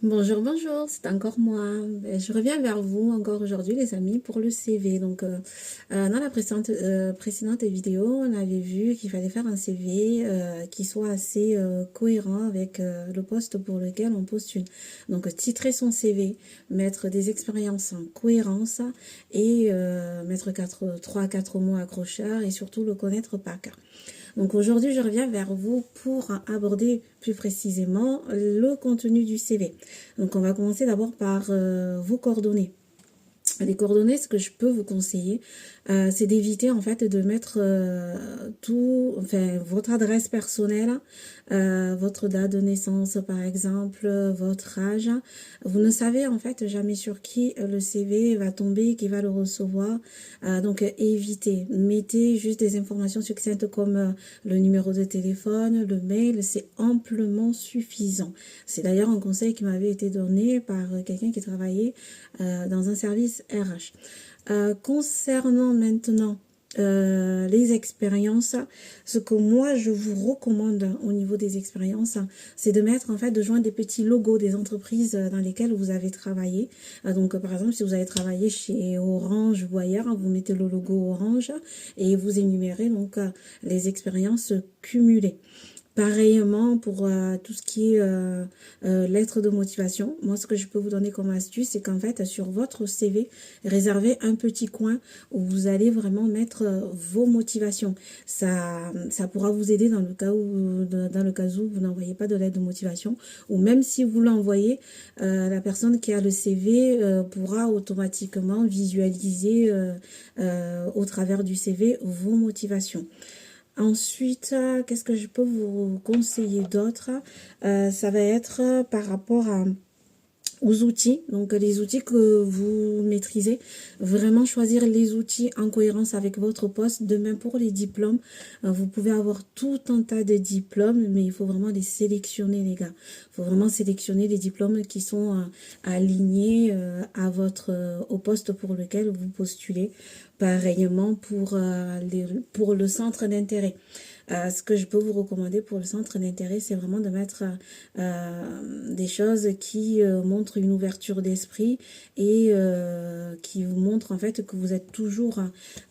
Bonjour, bonjour, c'est encore moi. Je reviens vers vous encore aujourd'hui, les amis, pour le CV. Dans la précédente vidéo, on avait vu qu'il fallait faire un CV qui soit assez cohérent avec le poste pour lequel on postule. Donc, titrer son CV, mettre des expériences en cohérence et mettre 3 à 4 mots accrocheurs et surtout le connaître par cœur. Donc aujourd'hui, je reviens vers vous pour aborder plus précisément le contenu du CV. Donc on va commencer d'abord par vos coordonnées. Les coordonnées, ce que je peux vous conseiller, c'est d'éviter en fait de mettre votre adresse personnelle, votre date de naissance par exemple, votre âge. Vous ne savez en fait jamais sur qui le CV va tomber, qui va le recevoir. Donc évitez, mettez juste des informations succinctes comme le numéro de téléphone, le mail, c'est amplement suffisant. C'est d'ailleurs un conseil qui m'avait été donné par quelqu'un qui travaillait dans un service RH. Concernant maintenant les expériences, ce que moi je vous recommande au niveau des expériences, c'est de mettre en fait, de joindre des petits logos des entreprises dans lesquelles vous avez travaillé. Donc par exemple, si vous avez travaillé chez Orange ou ailleurs, vous mettez le logo Orange et vous énumérez donc les expériences cumulées. Pareillement pour tout ce qui est lettre de motivation. Moi, ce que je peux vous donner comme astuce, c'est qu'en fait, sur votre CV, réservez un petit coin où vous allez vraiment mettre vos motivations. Ça pourra vous aider dans le cas où vous n'envoyez pas de lettre de motivation, ou même si vous l'envoyez, la personne qui a le CV pourra automatiquement visualiser au travers du CV vos motivations. Ensuite, qu'est-ce que je peux vous conseiller d'autre? Ça va être par rapport aux outils, donc les outils que vous maîtrisez, vraiment choisir les outils en cohérence avec votre poste. De même pour les diplômes, vous pouvez avoir tout un tas de diplômes, mais il faut vraiment les sélectionner les gars. Il faut vraiment sélectionner les diplômes qui sont alignés au poste pour lequel vous postulez. Pareillement pour le centre d'intérêt. Ce que je peux vous recommander pour le centre d'intérêt, c'est vraiment de mettre des choses qui montrent une ouverture d'esprit et qui vous montrent en fait que vous êtes toujours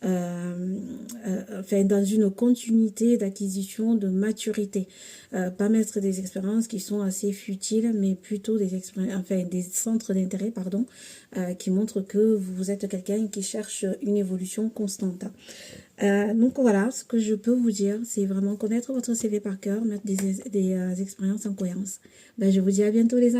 dans une continuité d'acquisition de maturité. Pas mettre des expériences qui sont assez futiles, mais plutôt des centres d'intérêt, pardon, qui montrent que vous êtes quelqu'un qui cherche une évolution constante. Donc voilà, ce que je peux vous dire, c'est vraiment connaître votre CV par cœur, mettre des expériences en cohérence. Je vous dis à bientôt les amis.